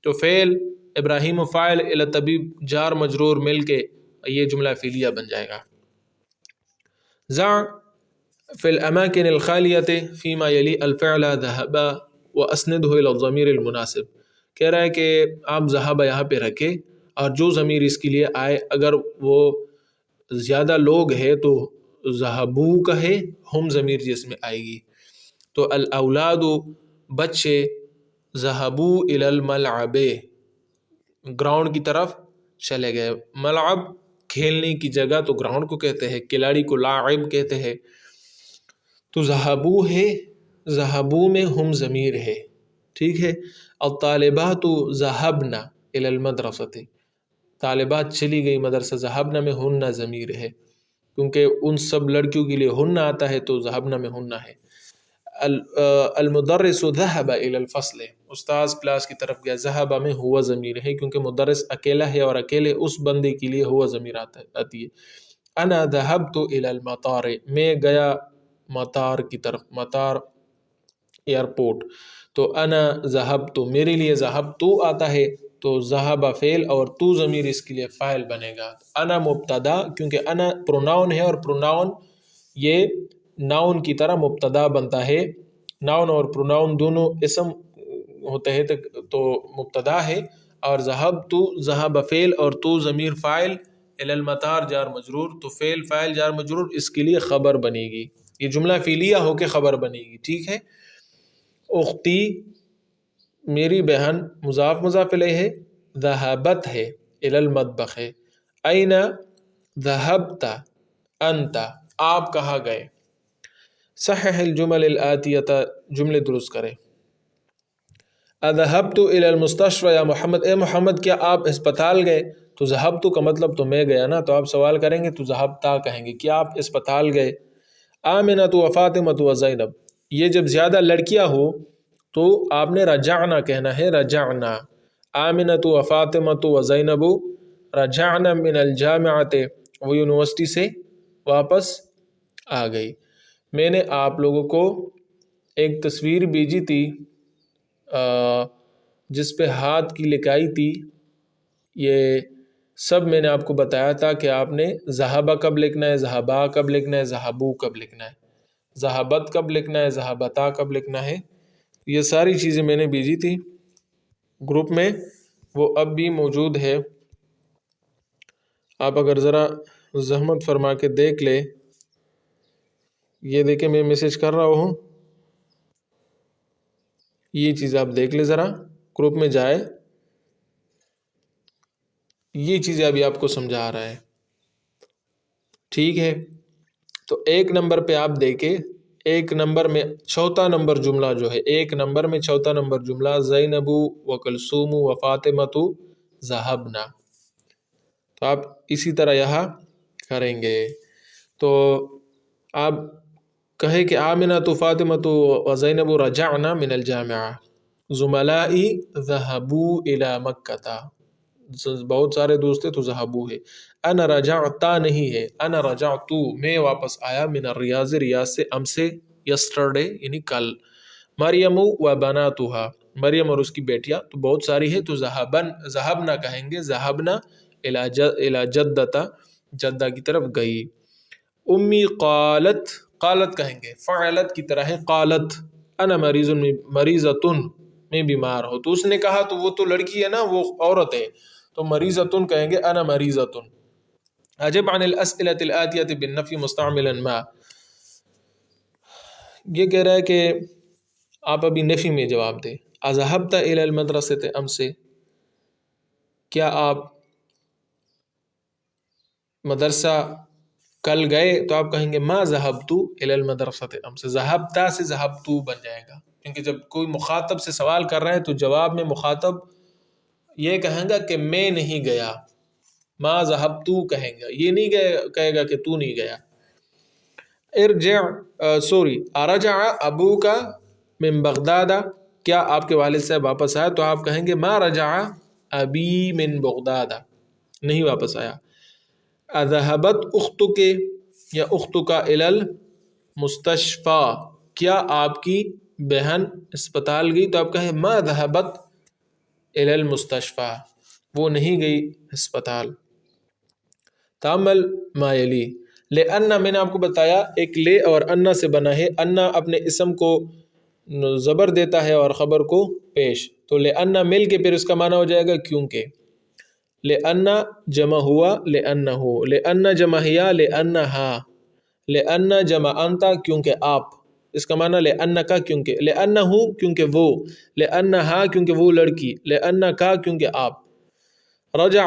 تو فعل ابراہیم فاعل الی الطبیب جار مجرور مل کے یہ جملہ فعلیہ بن جائے گا. ضع فی الاماکن الخالیۃ فیما یلی الفعل ذهب واسندہ الی الضمیر المناسب، کہہ رہا ہے کہ آپ ذهب یہاں پہ رکھے اور جو ضمیر اس کے لیے آئے، اگر وہ زیادہ لوگ ہے تو ذهبو کا ہے، ہم ضمیر جس میں آئے گی. تو الاولاد بچے، ذهبو الی الملعب گراؤنڈ کی طرف چلے گئے. ملعب کھیلنے کی جگہ تو گراؤنڈ کو کہتے ہیں، کھلاڑی کو لاعب کہتے ہیں. تو ذہبو ہے، ذہبو میں ہم ضمیر ہے، ٹھیک ہے. الطالبات ذہبنا الی المدرسۃ، طالبات چلی گئی مدرسہ، ذہبنا میں ہن ضمیر ہے کیونکہ ان سب لڑکیوں کے لیے ہن آتا ہے تو ذہبنا میں ہن ہے. المدرس ذهب الی الفصل، استاذ کلاس کی طرف گیا، ذهب میں ہوا ضمیر ہے کیونکہ مدرس اکیلا ہے اور اکیلے اس بندے کے لیے ہوا ضمیر آتی ہے. انا ذهبت الی المطار، میں گیا مطار کی طرف، مطار ایئرپورٹ. تو انا ذهبت میرے لیے ذهبت آتا ہے تو ذهب فعل اور تو ضمیر اس کے لیے فاعل بنے گا. انا مبتدا، کیونکہ انا پروناؤن ہے اور پروناؤن یہ ناؤن کی طرح مبتدا بنتا ہے، ناؤن اور پروناؤن دونوں اسم ہوتے ہیں تو مبتدا ہے. اور ذهب فعل اور تو ضمیر فاعل، الی المطار جار مجرور، تو فعل فاعل جار مجرور اس کے لیے خبر بنے گی، یہ جملہ فعلیہ ہو کے خبر بنے گی، ٹھیک ہے. اختی میری بہن مضاف مضاف الیہ ہے، ذہبت ہے الی المطبخ ہے. این ذہبت انت، آپ کہاں گئے. صحح الجمل الآتیۃ، جملے درست کریں. اذهبت الی المستشفى یا محمد، اے محمد کیا آپ اسپتال گئے. تو ذهبت کا مطلب تو میں گیا نا، تو آپ سوال کریں گے تو ذهبتا کہیں گے، کیا آپ اسپتال گئے. آمنۃ و فاطمۃ و زینب، یہ جب زیادہ لڑکیاں ہو تو آپ نے رجعنا کہنا ہے، رجعنا. آمنۃ و فاطمۃ و زینب رجعنا من الجامعۃ، وہ یونیورسٹی سے واپس آ گئی. میں نے آپ لوگوں کو ایک تصویر بھیجی تھی جس پہ ہاتھ کی لکائی تھی، یہ سب میں نے آپ کو بتایا تھا کہ آپ نے ذہبہ کب لکھنا ہے، ذہبا کب لکھنا ہے، ذہبو کب لکھنا ہے، ذہبت کب لکھنا ہے، ذہبتا کب لکھنا ہے. یہ ساری چیزیں میں نے بھیجی تھی گروپ میں، وہ اب بھی موجود ہے. آپ اگر ذرا زحمت فرما کے دیکھ لے، یہ دیکھیں میں میسج کر رہا ہوں، یہ چیز آپ دیکھ لے ذرا، گروپ میں جائے، یہ چیزیں ابھی آپ کو سمجھا رہا ہے، ٹھیک ہے؟ تو ایک نمبر پہ آپ دیکھیں، ایک نمبر میں چوتھا نمبر جملہ جو ہے، ایک نمبر میں چوتھا نمبر جملہ زینب و کلثوم و فاطمۃ ذهبنا، تو آپ اسی طرح یہاں کریں گے. تو آپ کہیں کہ آمنۃ فاطمۃ و زینب رجعنا من الجامعہ، زملائی ذهبوا الى مکہ، بہت سارے دوست ہیں تو ذهبوا ہے. انا رجعتا نہیں ہے، انا رجعت میں واپس آیا، من الریاض ریاض سے، ام سے، یسٹرڈے یعنی کل. مریم و بناتها، مریم اور اس کی بیٹیاں تو بہت ساری ہے، تو ذهبنا کہیں گے، ذهبنا الى جدتا، جدہ کی طرف گئی. امی قالت، قالت کہیں گے، فعلت کی طرح ہے، قالت انا مریض، مریضۃ میں بیمار ہوں، تو اس نے کہا تو وہ تو لڑکی ہے نا، وہ عورت ہے، تو مریضۃ کہیں گے، انا مریضۃ. اجب عن الاسئلة الآتیة بالنفی مستعملا ما، یہ کہہ رہا ہے کہ آپ ابھی نفی میں جواب دیں. اذهبت الى المدرسة ام سے، کیا آپ مدرسہ کل گئے، تو آپ کہیں گے ما ذهبت الى المدرسة ام سے، ذهبت سے ذهبت بن جائے گا، کیونکہ جب کوئی مخاطب سے سوال کر رہے ہیں تو جواب میں مخاطب یہ کہیں گا کہ میں نہیں گیا، ما ذهبت کہیں گا، یہ نہیں کہے گا کہ تو نہیں گیا. ارجع ارجع ابوک من بغداد، کیا آپ کے والد صاحب واپس آئے، تو آپ کہیں گے ما رجع ابی من بغداد، نہیں واپس آیا. اذهبت اختک یا اختک الی المستشفى، کیا آپ کی بہن اسپتال گئی، تو آپ کہیں ما ذهبت الی المستشفى، وہ نہیں گئی اسپتال. تعمل ما یلی، لأن میں نے آپ کو بتایا ایک لے اور انا سے بنا ہے، انا اپنے اسم کو زبر دیتا ہے اور خبر کو پیش، تو لأن مل کے پھر اس کا معنی ہو جائے گا کیونکہ. لأن جمع ہوا لأنہ، لأن جمع ہیا لأنہا، لأن جمع انتا کیونکہ آپ، اس کا معنی لأنکا کیونکہ، لأنہ کیونکہ وہ، لأنہا کیونکہ وہ لڑکی، لأنکا کیونکہ آپ. رجع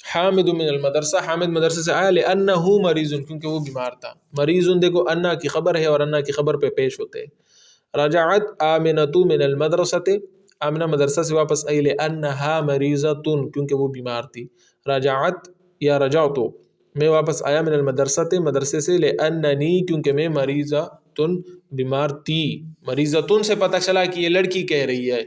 حامد من المدرسہ، حامد مدرسے سے آیا، لأنہ مریض کیونکہ وہ بیمار تھا. مریض دیکھو انا کی خبر ہے اور انا کی خبر پہ پیش ہوتے. رجعت آمنۃ من المدرسۃ، آمنہ مدرسہ سے واپس آئی، لأنہا مریضۃ کیونکہ وہ بیمار تھی. رجعت یا رجعت میں واپس آیا، من المدرسۃ مدرسے سے، لأننی کیونکہ میں مریضۃ بیمار تھی. مریضۃ سے پتہ چلا کہ یہ لڑکی کہہ رہی ہے.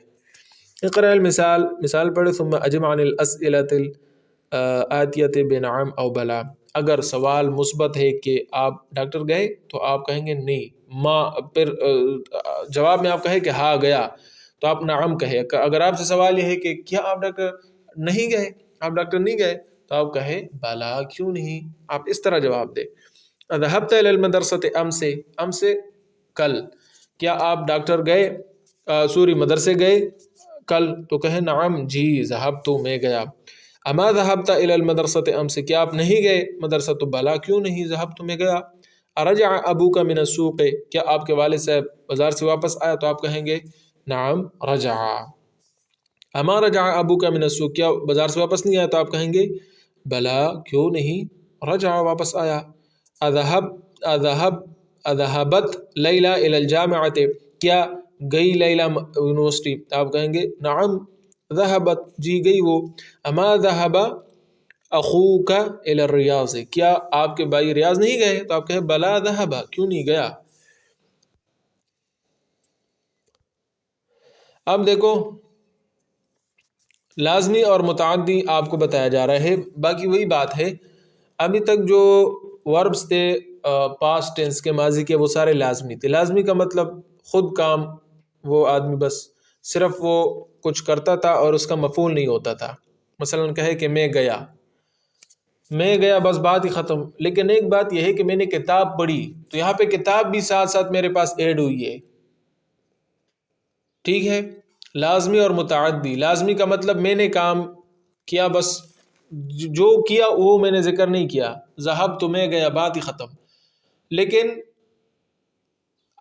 اقرأ المثال، مثال پڑھے، ثم اجمع عن الاسئلة الآتیة بنعم او بلا. اگر سوال مثبت ہے کہ آپ ڈاکٹر گئے، تو آپ کہیں گے نہیں، پھر جواب میں آپ کہیں کہ ہاں گیا، تو آپ نعم کہے. اگر آپ سے سوال یہ ہے کہ کیا آپ ڈاکٹر نہیں گئے، آپ ڈاکٹر نہیں گئے، تو آپ کہیں بلا کیوں نہیں، آپ اس طرح جواب دیں. ذهبت الى المدرسة ام سے، ام سے کل، کیا آپ ڈاکٹر گئے، مدرسے گئے کل، تو کہیں نعم جی، ذهبت میں گیا. اما ذهبت الى المدرسة ام سے، کیا آپ نہیں گئے مدرسہ، تو بلا کیوں نہیں، ذهبت میں گیا. ارجع ابوک من السوق، کیا آپ کے والد صاحب بازار سے واپس آیا، تو آپ کہیں گے نعم رجع. اما رجع ابوک من السوق، کیا بازار سے واپس نہیں آیا، تو آپ کہیں گے بلا کیوں نہیں، رجع واپس آیا. اذهبت لیلہ الی الجامعۃ، کیا گئی لیلہ یونیورسٹی، آپ کہیں گے نعم ذهبت جی گئی وہ. اما ذهب اخوک الی الریاض، کیا آپ کے بھائی ریاض نہیں گئے، تو آپ کہیں بلا ذهب کیوں نہیں گیا. اب دیکھو لازمی اور متعدی آپ کو بتایا جا رہا ہے، باقی وہی بات ہے، ابھی تک جو وربس تھے پاسٹ ٹینس کے، ماضی کے، وہ سارے لازمی تھے. لازمی کا مطلب خود کام، وہ آدمی بس صرف وہ کچھ کرتا تھا اور اس کا مفعول نہیں ہوتا تھا. مثلا کہے کہ میں گیا، میں گیا بس بات ہی ختم. لیکن ایک بات یہ ہے کہ میں نے کتاب پڑھی، تو یہاں پہ کتاب بھی ساتھ ساتھ میرے پاس ایڈ ہوئی ہے، ٹھیک ہے. لازمی اور متعدی، لازمی کا مطلب میں نے کام کیا بس جو کیا وہ میں نے ذکر نہیں کیا، ذہب تو میں گیا، بات ہی ختم۔ لیکن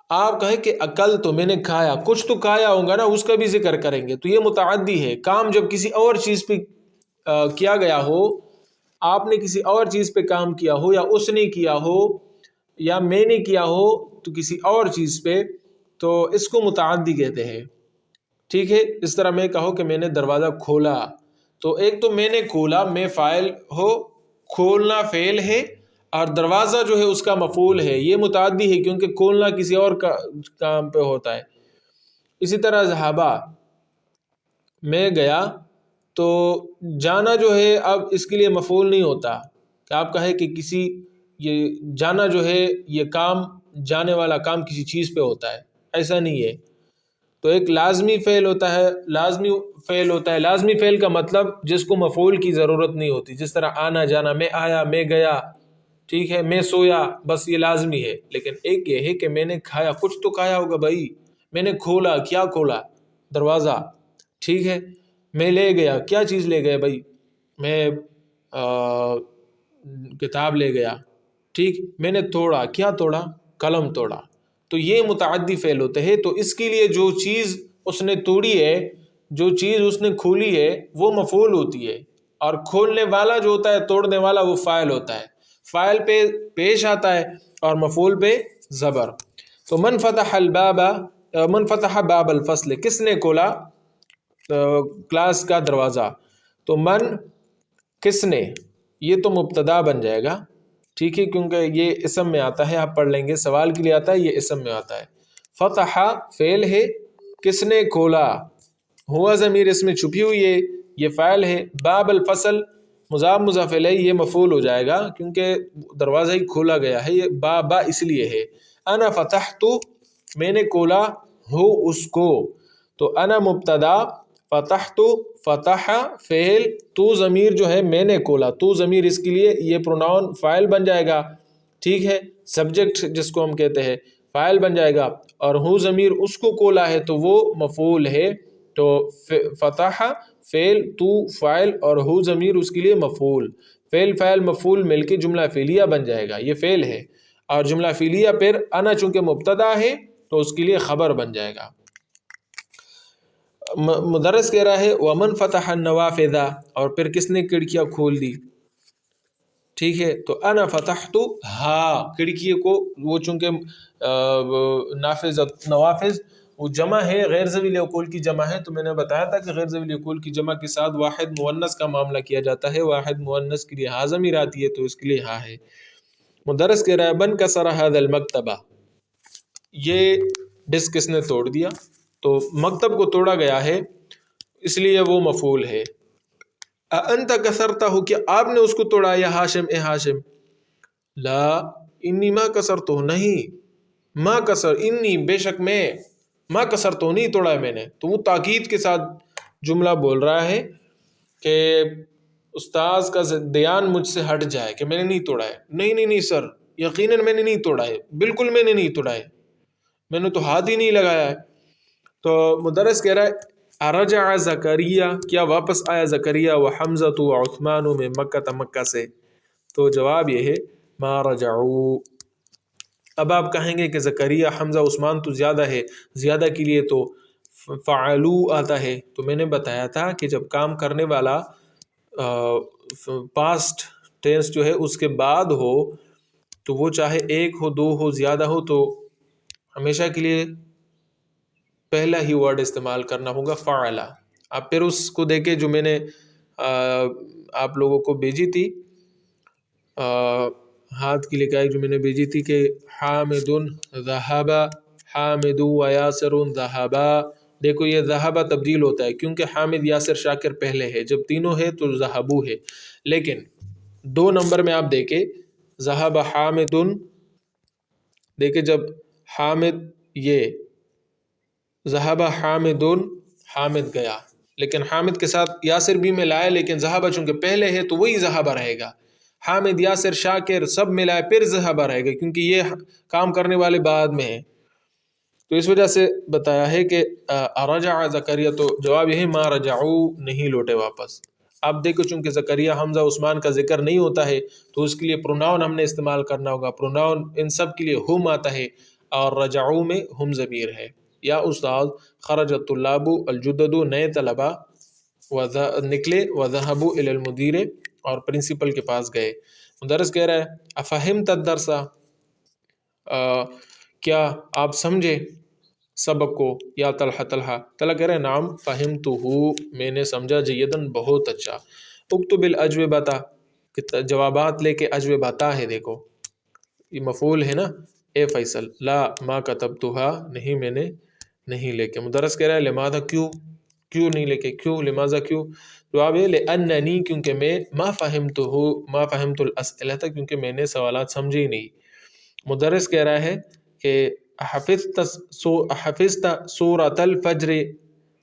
آپ کہیں کہ اکل تو میں نے کھایا، کچھ تو کھایا ہوگا نا، اس کا بھی ذکر کریں گے، تو یہ متعدی ہے۔ کام جب کسی اور چیز پہ کیا گیا ہو، آپ نے کسی اور چیز پہ کام کیا ہو، یا اس نے کیا ہو، یا میں نے کیا ہو تو کسی اور چیز پہ، تو اس کو متعدی کہتے ہیں۔ ٹھیک ہے، اس طرح میں کہو کہ میں نے دروازہ کھولا، تو ایک تو میں نے کھولا، میں فاعل ہو، کھولنا فعل ہے، اور دروازہ جو ہے اس کا مفعول ہے، یہ متعدی ہے کیونکہ کھولنا کسی اور کام پہ ہوتا ہے۔ اسی طرح ذہابہ، میں گیا، تو جانا جو ہے اب اس کے لیے مفعول نہیں ہوتا کہ آپ کہیں کہ کسی، یہ جانا جو ہے یہ کام، جانے والا کام کسی چیز پہ ہوتا ہے، ایسا نہیں ہے۔ تو ایک لازمی فعل ہوتا ہے، لازمی فعل ہوتا ہے۔ لازمی فعل کا مطلب جس کو مفعول کی ضرورت نہیں ہوتی، جس طرح آنا جانا، میں آیا، میں گیا، ٹھیک ہے، میں سویا، بس یہ لازمی ہے۔ لیکن ایک یہ ہے کہ میں نے کھایا، کچھ تو کھایا ہوگا بھائی، میں نے کھولا، کیا کھولا؟ دروازہ، ٹھیک ہے۔ میں لے گیا، کیا چیز لے گیا بھائی؟ میں کتاب لے گیا، ٹھیک۔ میں نے توڑا، کیا توڑا؟ قلم توڑا۔ تو یہ متعدی فعل ہوتے ہیں۔ تو اس کے لیے جو چیز اس نے توڑی ہے، جو چیز اس نے کھولی ہے، وہ مفعول ہوتی ہے، اور کھولنے والا جو ہوتا ہے، توڑنے والا، وہ فاعل ہوتا ہے۔ فاعل پہ پیش آتا ہے اور مفعول پہ زبر۔ تو من فتح الباب، من فتح باب الفصل، کس نے کھولا کلاس کا دروازہ؟ تو من، کس نے، یہ تو مبتدا بن جائے گا، ٹھیک ہے، کیونکہ یہ اسم میں آتا ہے، آپ پڑھ لیں گے، سوال کے لیے آتا ہے، یہ اسم میں آتا ہے۔ فتح فعل ہے، کس نے کھولا، ہوا ضمیر اس میں چھپی ہوئی ہے، یہ فاعل ہے۔ باب الفصل مضاف مضاف الیہ، یہ مفعول ہو جائے گا کیونکہ دروازہ ہی کھولا گیا ہے، یہ با اس لیے ہے۔ انا فتحت، میں نے کھولا، ہو اس کو، تو انا مبتدا، فتحت فتح فعل، تو ضمیر جو ہے میں نے کھولا، تو ضمیر اس کے لیے یہ پروناؤن فاعل بن جائے گا، ٹھیک ہے، سبجیکٹ جس کو ہم کہتے ہیں فاعل بن جائے گا، اور ہو ضمیر اس کو کھولا ہے تو وہ مفعول ہے۔ تو فتح فعل، تو فاعل، اور ہو ضمیر اس کے لیے مفعول، فعل فاعل مفعول مل کے جملہ فعلیہ بن جائے گا، یہ فعل ہے۔ اور جملہ فعلیہ پھر انا چونکہ مبتدا ہے تو اس کے لیے خبر بن جائے گا۔ مدرس کہہ رہا ہے ومن فتح النوافذ، اور پھر کس نے کھڑکیاں کھول دی، ٹھیک ہے۔ تو انا فتحت ہا، کھڑکی کو، وہ چونکہ نوافذ وہ جمع ہے، غیر ذوی العقول کی جمع ہے، تو میں نے بتایا تھا کہ غیر ذوی العقول کی جمع کے ساتھ واحد مؤنث کا معاملہ کیا جاتا ہے، واحد مؤنث کے لیے ہا ضمیر آتی ہے، تو اس کے لیے ہا ہے۔ مدرس کہہ رہا ہے من کسر هذا المکتبہ، یہ ڈسک کس نے توڑ دیا، تو مکتب کو توڑا گیا ہے، اس لیے وہ مفعول ہے۔ انت کسرتہ، کہ آپ نے اس کو توڑا، یا ہاشم، اے ہاشم، لا انی ما کسرتہ، نہیں، ما کسر انی، بے شک میں، ما کسرتہ، نہیں توڑا ہے میں نے۔ تو وہ تاکید کے ساتھ جملہ بول رہا ہے کہ استاذ کا دھیان مجھ سے ہٹ جائے کہ میں نے نہیں توڑا ہے، نہیں نہیں نہیں سر، یقیناً میں نے نہیں توڑا ہے، بالکل میں نے نہیں توڑا ہے، میں نے تو ہاتھ ہی نہیں لگایا ہے۔ تو مدرس کہہ رہا ہے ارجع زکریا، کیا واپس آیا زکریا و حمزۃ و عثمان میں مکہ، مکہ سے؟ تو جواب یہ ہے ما رجعوا۔ اب آپ کہیں گے کہ زکریا، حمزہ، عثمان تو زیادہ ہے، زیادہ کے لیے تو فعلو آتا ہے، تو میں نے بتایا تھا کہ جب کام کرنے والا پاسٹ ٹینس جو ہے اس کے بعد ہو، تو وہ چاہے ایک ہو، دو ہو، زیادہ ہو، تو ہمیشہ کے لیے پہلا ہی ورڈ استعمال کرنا ہوگا، فعلا۔ آپ پھر اس کو دیکھیں جو میں نے آپ لوگوں کو بھیجی تھی، ہاتھ کی لکھائی جو میں نے بھیجی تھی کہ حامد ذہب، حامد و یاسر ذہب، دیکھو یہ ذہب تبدیل ہوتا ہے کیونکہ حامد، یاسر، شاکر پہلے ہے، جب تینوں ہے تو ذہبو ہے۔ لیکن 2 نمبر میں آپ دیکھیں ذہب حامد، دیکھیں جب حامد، یہ ذہب حامد، حامد گیا، لیکن حامد کے ساتھ یاسر بھی ملائے، لیکن ذہب چونکہ پہلے ہے تو وہی ذہب رہے گا۔ حامد، یاسر، شاکر سب ملائے پھر ذہب رہے گا کیونکہ یہ کام کرنے والے بعد میں ہیں، تو اس وجہ سے بتایا ہے کہ ارجع زکریا، تو جواب یہ ہے ما رجعوا، نہیں لوٹے واپس۔ آپ دیکھو چونکہ زکریا حمزہ عثمان کا ذکر نہیں ہوتا ہے تو اس کے لیے پروناؤن ہم نے استعمال کرنا ہوگا. پروناؤن ان سب کے لیے ہم آتا ہے اور رجعو میں ہم ضمیر ہے. یا استاد خرج الطلاب الجدد نئے طلبہ نکلے وذهبوا الى المدیر اور پرنسپل کے پاس گئے. مدرس کہہ رہا ہے افہمت الدرس کیا آپ سمجھے سبق کو. یا طلحہ طلحہ کہہ رہے ہیں نام فہمتہ میں نے سمجھا جیدن بہت اچھا. اکتب الاجوبۃ جوابات لے کے اجوبۃ ہے دیکھو یہ مفعول ہے نا. اے فیصل لا ما کتبتها نہیں میں نے نہیں لے کے. مدرس کہہ رہا ہے لماذا کیوں نہیں لے کے کیوں لماذا کیوں. جواب ہے لأننی کیونکہ میں ما فہمت الاسئلہ کیونکہ میں نے سوالات سمجھے ہی نہیں. مدرس کہہ رہا ہے کہ حفظت سورۃ الفجر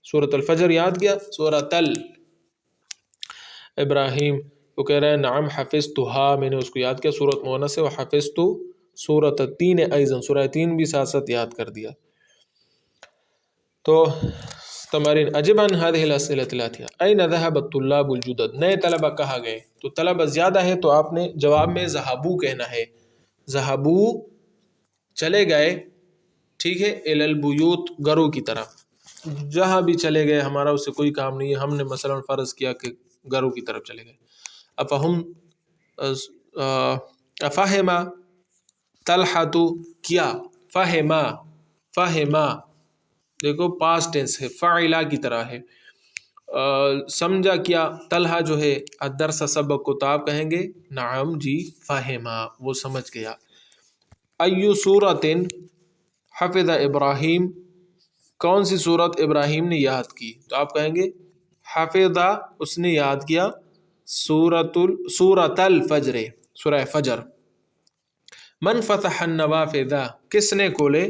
سورۃ الفجر یاد کیا سورۃ ابراہیم وہ کہہ رہا ہے نعم حفظتها میں نے اس کو یاد کیا سورۃ مؤنث ہے. وحفظت سورۃ التین ایضا سورہ تین بھی ساتھ ساتھ یاد کر دیا. تو تمارین اجب عن هذه الاسئلة الاتیہ این ذهب الطلاب الجدد نئے طلبہ کہاں گئے. تو طلبہ زیادہ ہے تو آپ نے جواب میں ذهبوا کہنا ہے. ذهبوا چلے گئے ٹھیک ہے الی البیوت گھروں کی طرف. جہاں بھی چلے گئے ہمارا اس سے کوئی کام نہیں ہے. ہم نے مثلا فرض کیا کہ گھروں کی طرف چلے گئے. افہم افہم طلحہ کیا فہما دیکھو پاسٹ ٹینس ہے فاعلہ کی طرح ہے. سمجھا کیا طلحہ جو ہے الدرس سبق کو تو آپ کہیں گے نعم جی فہما وہ سمجھ گیا. ایو سورۃ حفظ ابراہیم کون سی صورت ابراہیم نے یاد کی تو آپ کہیں گے حفظ اس نے یاد کیا سورۃ الفجر سورہ فجر. من فتح النوافذ کس نے کھولے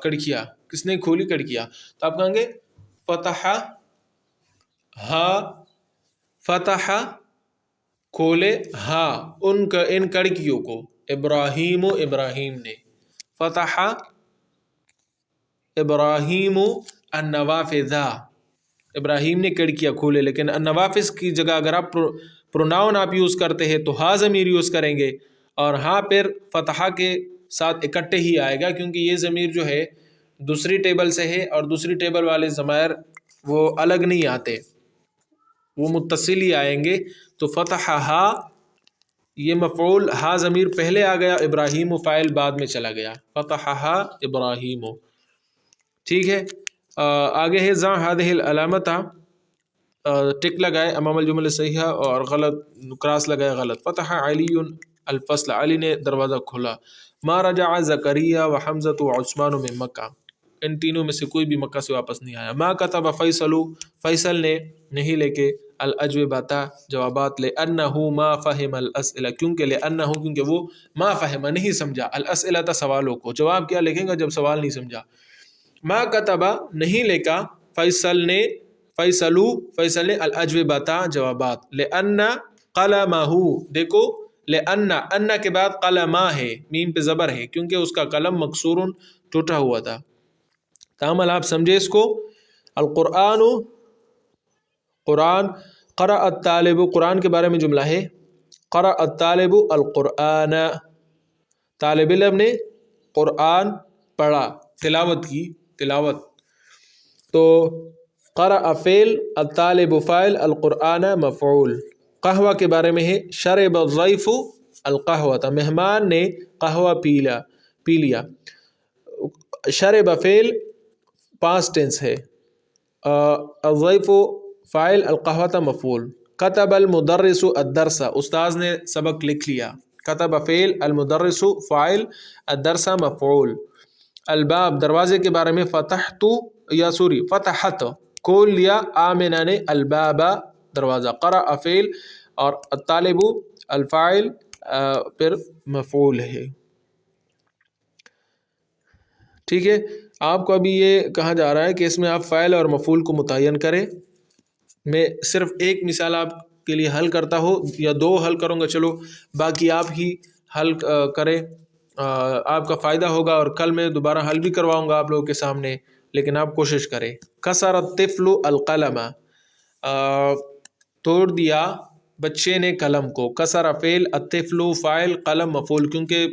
کھڑکیاں کس نے کھولی کھڑکیاں تو آپ کہیں گے فتح کھولے ان کھڑکیوں کو ابراہیم نے. فتح ابراہیم النوافذ ابراہیم نے کھڑکیاں کھولے. لیکن النوافذ کی جگہ اگر آپ پروناؤن آپ یوز کرتے ہیں تو ہاں ضمیر یوز کریں گے اور ہاں پھر فتحہ کے ساتھ اکٹھے ہی آئے گا کیونکہ یہ ضمیر جو ہے دوسری ٹیبل سے ہے اور دوسری ٹیبل والے ضمائر وہ الگ نہیں آتے وہ متصل ہی آئیں گے. تو فتح ہا یہ مفعول ہا ضمیر پہلے آ گیا ابراہیم فاعل بعد میں چلا گیا. فتح ہا ابراہیم ٹھیک ہے. آگے ہے ذا هذه العلامت ٹک لگائے امام الجمل صحیحہ اور غلط کراس لگائے غلط. فتح علی الفصل علی نے دروازہ کھولا. ما رجع زکریا و حمزۃ و عثمان من مکہ ان تینوں میں سے کوئی بھی مکہ سے واپس نہیں آیا. ما کتب فیصل فیصل نے نہیں لے کے الاجوبۃ جوابات لانہ ما فہم الاسئلہ کیونکہ وہ ما فہم نہیں سمجھا الاسئلہ سوالوں کو. جواب کیا لکھیں گا جب سوال نہیں سمجھا. ما کتب نہیں لکھا فیصل نے الاجوبۃ جوابات لان قلمہ دیکھو لان کے بعد قلمہ ہے میم پہ زبر ہے کیونکہ اس کا قلم مکسور ٹوٹا ہوا تھا. تامل آپ سمجھے اس کو. قرآن قرأ الطالب قرآن کے بارے میں جملہ ہے قرأ الطالب القرآن طالب علم نے قرآن پڑھا تلاوت کی تلاوت. تو قرأ فعل الطالب فاعل القرآن مفعول. قہوہ کے بارے میں ہے شرب الضیف القہوہ مہمان نے قہوہ پی لیا. شرب فعل پاسٹ ٹینس ہے الضیف فاعل القہوہ مفعول. کتب المدرس الدرس استاذ نے سبق لکھ لیا. کتب فعل المدرس فاعل الدرس مفعول. الباب دروازے کے بارے میں فتحت کھول لیا آمنہ نے الباب دروازہ. قرأ فعل اور الطالب الفاعل پھر مفعول ہے ٹھیک ہے. آپ کو ابھی یہ کہا جا رہا ہے کہ اس میں آپ فاعل اور مفعول کو متعین کریں. میں صرف ایک مثال آپ کے لیے حل کرتا ہوں یا دو حل کروں گا چلو باقی آپ ہی حل کریں آپ کا فائدہ ہوگا اور کل میں دوبارہ حل بھی کرواؤں گا آپ لوگوں کے سامنے لیکن آپ کوشش کریں. کسر الطفل القلم توڑ دیا بچے نے قلم کو. کسر فعل، الطفل فاعل، قلم مفعول. کیونکہ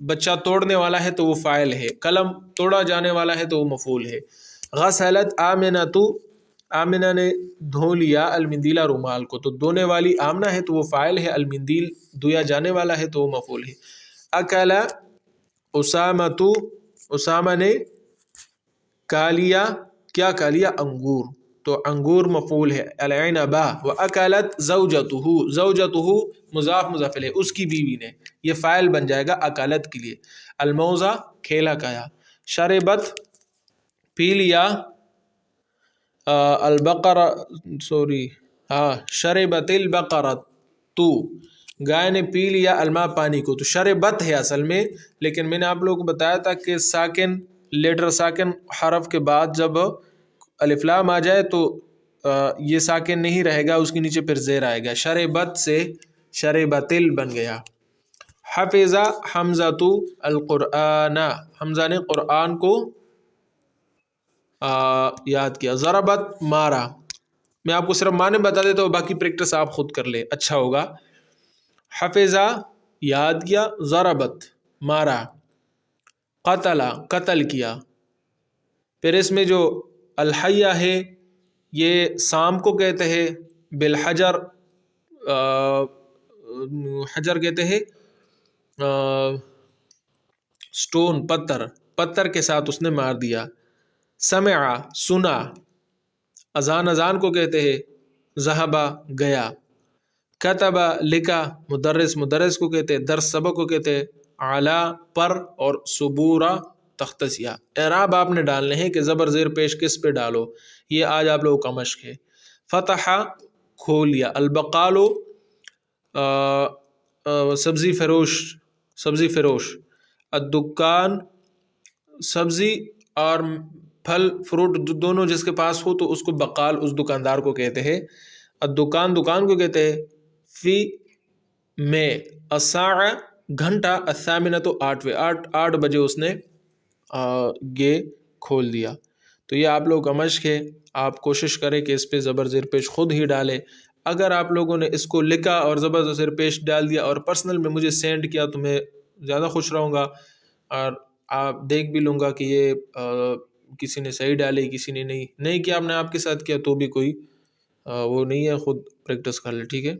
بچہ توڑنے والا ہے تو وہ فاعل ہے، قلم توڑا جانے والا ہے تو وہ مفعول ہے. غسلت آمنۃ، آمنہ نے دھو لیا المندیلا رومال کو، تو دھونے والی آمنہ ہے تو وہ فاعل ہے، المندیل دھویا جانے والا ہے تو وہ مفعول ہے. اکل اسامۃ، اسامہ نے کھا لیا، کیا کھا لیا؟ انگور، تو انگور مفعول ہے. العنبہ. واکلت زوجتہ، زوجتہ مضاف مضاف الیہ، اس کی بیوی نے، یہ فاعل بن جائے گا اکلت کے لیے. الموزہ کھیلا کھایا. شربت پی لیا، البقرہ سوری ہاں شربت البقرۃ، گائے نے پی لیا الماء پانی کو. تو شربت ہے اصل میں، لیکن میں نے آپ لوگوں کو بتایا تھا کہ ساکن لیٹر ساکن حرف کے بعد جب الف لام آ جائے تو یہ ساکن نہیں رہے گا، اس کے نیچے پھر زیر آئے گا. شربت سے شربت ال بن گیا. حفظ حمزۃ القرآن، حمزہ نے قرآن کو یاد کیا. ضربت مارا. میں آپ کو صرف معنی بتا دیتا ہوں، باقی پریکٹس آپ خود کر لے، اچھا ہوگا. حفظہ یاد کیا، ضربت مارا. قتل قتل کیا. پھر اس میں جو الحیہ ہے یہ سام کو کہتے ہیں. بالحجر، حجر کہتے ہیں سٹون، پتھر، پتھر کے ساتھ اس نے مار دیا. سمع سنا. اذان، اذان کو کہتے ہیں. ذہبا گیا. کتبہ لکھا. مدرس، مدرس کو کہتے ہیں. درس سبق کو کہتے ہیں. اعلیٰ پر، اور صبورہ تختسیہ. اعراب آپ نے ڈالنے ہیں کہ زبر زیر پیش کس پہ ڈالو، یہ آج آپ لوگوں کا مشق ہے. فتح کھول لیا. البقال سبزی فروش، سبزی فروش. الدکان سبزی اور پھل فروٹ دونوں جس کے پاس ہو تو اس کو بقال، اس دکاندار کو کہتے ہیں. الدکان دکان کو کہتے ہیں. فی میں. الساعہ گھنٹہ. الثامنہ تو 8ویں، 8 بجے اس نے یہ کھول دیا. تو یہ آپ لوگوں کا مشق ہے، آپ کوشش کریں کہ اس پہ زبر زیر پیش خود ہی ڈالیں. اگر آپ لوگوں نے اس کو لکھا اور زبر زیر پیش ڈال دیا اور پرسنل میں مجھے سینڈ کیا تو میں زیادہ خوش رہوں گا، اور آپ دیکھ بھی لوں گا کہ یہ کسی نے صحیح ڈالی، کسی نے نہیں کیا. آپ نے آپ کے ساتھ کیا تو بھی کوئی وہ نہیں ہے، خود پریکٹس کر لے، ٹھیک ہے.